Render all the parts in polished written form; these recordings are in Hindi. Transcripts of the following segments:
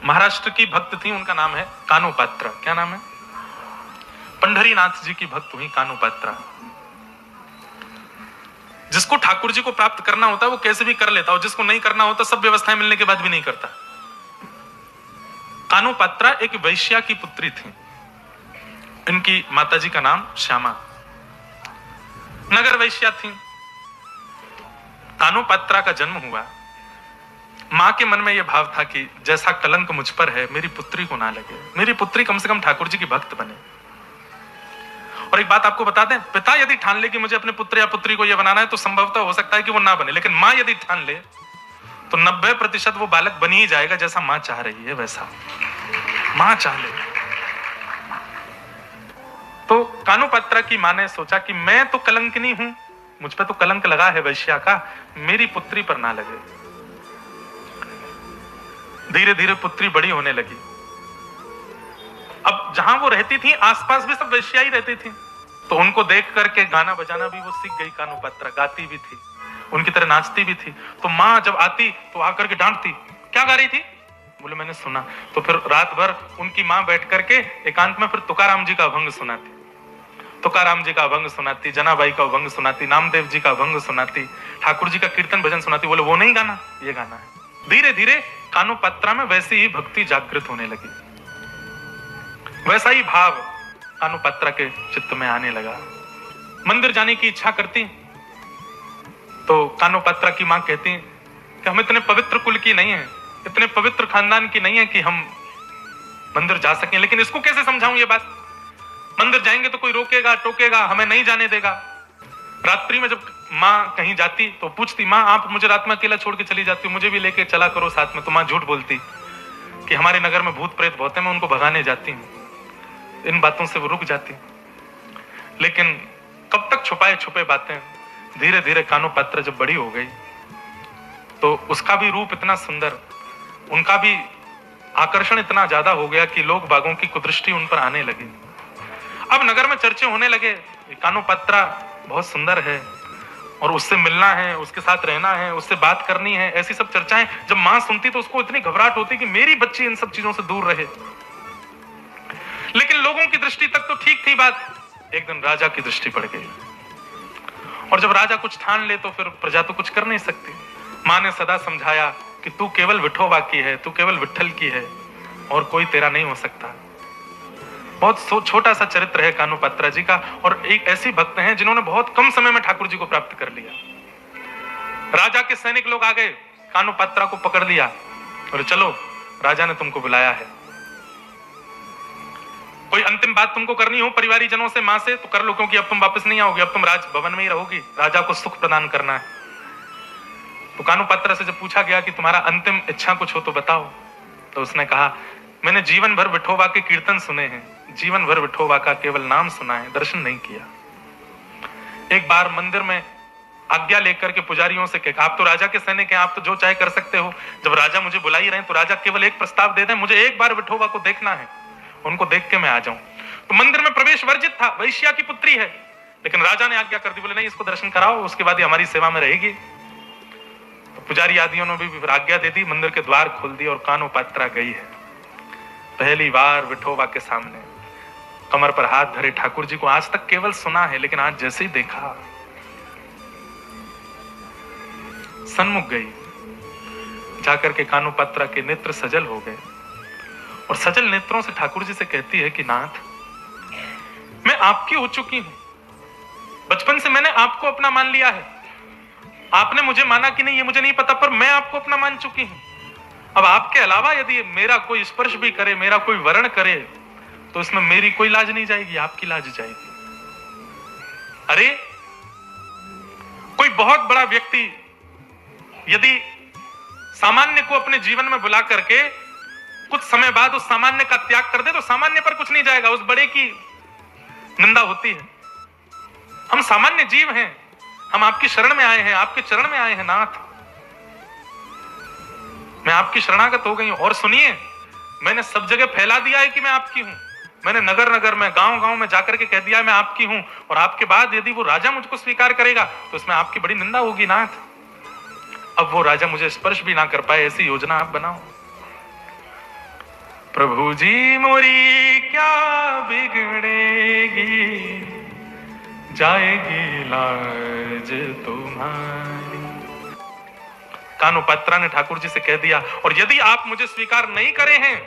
महाराष्ट्र की भक्त थी, उनका नाम है कानोपात्रा। क्या नाम है? पंढरीनाथ जी की भक्त हुई कानोपात्रा। जिसको ठाकुर जी को प्राप्त करना होता है वो कैसे भी कर लेता, और जिसको नहीं करना होता सब व्यवस्थाएं मिलने के बाद भी नहीं करता। कानोपात्रा एक वैश्या की पुत्री थी। इनकी माताजी का नाम श्यामा, नगर वैश्या थी। कानोपात्रा का जन्म हुआ, मां के मन में यह भाव था कि जैसा कलंक मुझ पर है मेरी पुत्री को ना लगे, मेरी पुत्री कम से कम ठाकुर जी की भक्त बने। और एक बात आपको बता दें, पिता यदि ठान ले कि मुझे अपने पुत्र या पुत्री को यह बनाना है तो संभवतः हो सकता है कि वो ना बने, लेकिन मां यदि ठान ले तो 90% वो बालक बन ही जाएगा जैसा मां चाह रही है वैसा मां चाह ले। तो कानोपात्रा की मां ने सोचा कि मैं तो कलंकिनी हूं, मुझ पे तो कलंक लगा है वैश्या का, मेरी पुत्री पर ना लगे। धीरे धीरे पुत्री बड़ी होने लगी। अब जहां वो रहती थी आसपास भी सब वैश्या ही रहती थी, तो उनको देख करके गाना बजाना भी वो सीख गई। कानोपात्रा गाती भी थी, उनकी तरह नाचती भी थी। तो मां जब आती तो आकर के डांटती, क्या गा रही थी? बोले मैंने सुना। तो फिर रात भर उनकी मां बैठ करके एकांत में फिर तुकाराम जी का अभंग सुनाती, तुकाराम जी का अभंग सुनाती, जनाबाई का अभंग सुनाती, नामदेव जी का अभंग सुनाती, ठाकुर जी का कीर्तन भजन सुनाती। बोले वो नहीं गाना, ये गाना है। धीरे धीरे कानोपात्रा में वैसी ही भक्ति जागृत होने लगी, वैसा ही भाव कानोपात्रा के चित्त में आने लगा। मंदिर जाने की इच्छा करती तो कानोपात्रा की मां कहती कि हम इतने पवित्र कुल की नहीं है, इतने पवित्र खानदान की नहीं है कि हम मंदिर जा सकें। लेकिन इसको कैसे समझाऊं ये बात? मंदिर जाएंगे तो कोई रोकेगा टोकेगा, हमें नहीं जाने देगा। रात्रि में जब मां कहीं जाती तो पूछती, मां आप मुझे रात में अकेला छोड़ के चली जाती हो, मुझे भी लेके चला करो साथ में। तो मां झूठ बोलती कि हमारे नगर में भूत प्रेत बहुत है, मैं उनको भगाने जाती हूँ। इन बातों से वो रुक जाती, लेकिन कब तक छुपाए छुपे बातें। धीरे धीरे कानोपात्रा जब बड़ी हो गई तो उसका भी रूप इतना सुंदर, उनका भी आकर्षण इतना ज्यादा हो गया कि लोग बागों की कुदृष्टि उन पर आने लगी। अब नगर में चर्चे होने लगे, कानोपात्रा बहुत सुंदर है और उससे मिलना है, उसके साथ रहना है, उससे बात करनी है, ऐसी सब चर्चाएं। जब मां सुनती तो उसको इतनी घबराहट होती कि मेरी बच्ची इन सब चीजों से दूर रहे। लेकिन लोगों की दृष्टि तक तो ठीक थी बात। एक दिन राजा की दृष्टि पड़ गई, और जब राजा कुछ ठान ले तो फिर प्रजा तो कुछ कर नहीं सकती। मां ने सदा समझाया कि तू केवल विठोबा की है, तू केवल विठल की है, और कोई तेरा नहीं हो सकता। बहुत छोटा सा चरित्र है कानोपात्रा जी का, और एक ऐसी भक्त हैं जिन्होंने बहुत कम समय में ठाकुर जी को प्राप्त कर लिया। राजा के सैनिक लोग आ गए, कानोपात्रा को पकड़ लिया और चलो राजा ने तुमको बुलाया है, कोई अंतिम बात तुमको करनी हो परिवारी जनों से, मां से, तो कर लो, क्योंकि अब तुम वापस नहीं आओगे, अब तुम राजभवन में ही रहोगी, राजा को सुख प्रदान करना है। तो कानोपात्रा से जब पूछा गया कि तुम्हारा अंतिम इच्छा कुछ हो तो बताओ, तो उसने कहा मैंने जीवन भर विठोबा के कीर्तन सुने हैं, जीवन भर विठोबा का केवल नाम सुना है, दर्शन नहीं किया। एक बार मंदिर में आज्ञा लेकर के पुजारियों से कहा, आप तो राजा के सैनिक हैं, आप तो जो चाहे कर सकते हो, जब राजा मुझे बुला ही रहे हैं तो राजा केवल एक प्रस्ताव दे दें, मुझे एक बार विठोबा को देखना है, उनको देख के मैं आ जाऊं। तो मंदिर में प्रवेश वर्जित था, वैश्या की पुत्री है, लेकिन राजा ने आज्ञा कर दी, बोले नहीं इसको दर्शन कराओ, उसके बाद ही हमारी सेवा में रहेगी। तो पुजारी आदियों ने भी आज्ञा दे दी, मंदिर के द्वार खोल दिए और कानोपात्रा गई है। पहली बार विठोबा के सामने कमर पर हाथ धरे ठाकुर जी को आज तक केवल सुना है, लेकिन आज जैसे ही देखा सन्मुख गई, जाकर के कानोपात्रा के नेत्र सजल हो गए, और सजल नेत्रों से ठाकुर जी से कहती है कि नाथ मैं आपकी हो चुकी हूं, बचपन से मैंने आपको अपना मान लिया है, आपने मुझे माना कि नहीं ये मुझे नहीं पता, पर मैं आपको अपना मान चुकी हूं। अब आपके अलावा यदि मेरा कोई स्पर्श भी करे, मेरा कोई वर्ण करे, तो इसमें मेरी कोई लाज नहीं जाएगी, आपकी लाज जाएगी। अरे कोई बहुत बड़ा व्यक्ति यदि सामान्य को अपने जीवन में बुला करके कुछ समय बाद उस सामान्य का त्याग कर दे तो सामान्य पर कुछ नहीं जाएगा, उस बड़े की निंदा होती है। हम सामान्य जीव हैं, हम आपकी शरण में आए हैं, आपके चरण में आए हैं नाथ, मैं आपकी शरणागत हो गई हूं। और सुनिए, मैंने सब जगह फैला दिया है कि मैं आपकी हूं, मैंने नगर नगर में गांव गांव में जाकर के कह दिया है मैं आपकी हूं, और आपके बाद यदि वो राजा मुझको स्वीकार करेगा तो इसमें आपकी बड़ी निंदा होगी नाथ। अब वो राजा मुझे स्पर्श भी ना कर पाए, ऐसी योजना आप बनाओ। प्रभु जी मोरी क्या बिगड़ेगी, जाएगी लाज तुम्हारी। कानोपात्रा ने ठाकुर जी से कह दिया, और यदि आप मुझे स्वीकार नहीं करे हैं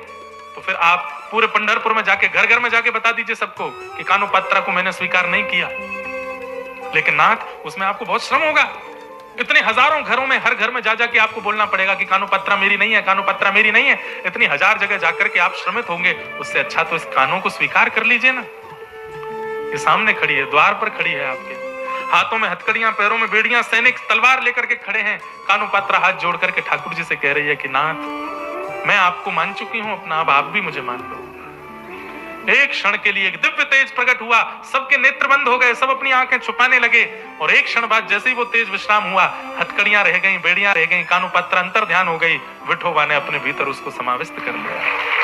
तो फिर आप पूरे पंढरपुर में जाके घर घर में जाके बता दीजिए सबको कि कानोपात्रा को मैंने स्वीकार नहीं किया। लेकिन नाथ, उसमें आपको बहुत श्रम होगा। इतने हजारों घरों में हर घर में जा जाके आपको बोलना पड़ेगा कि कानोपात्रा मेरी नहीं है, कानोपात्रा मेरी नहीं है। इतनी हजार जगह जाकर के आप श्रमित होंगे, उससे अच्छा तो इस कानों को स्वीकार कर लीजिए ना। ये सामने खड़ी है, द्वार पर खड़ी है, आपके हाथों में हथकड़ियां, पैरों में बेड़ियां, सैनिक तलवार लेकर के खड़े हैं। कानोपात्रा हाथ जोड़ करके ठाकुर जी से कह रही है कि नाथ, मैं आपको मान चुकी हूं अपना, अब आप भी मुझे मान लो। एक क्षण के लिए एक दिव्य तेज प्रकट हुआ, सबके नेत्र बंद हो गए, सब अपनी आंखें छुपाने लगे, और एक क्षण बाद जैसे ही वो तेज विश्राम हुआ, हथकड़ियां रह गई, बेड़ियां रह गई, कानोपात्रा अंतर ध्यान हो गई, विठोबा ने अपने भीतर उसको समाविष्ट कर लिया।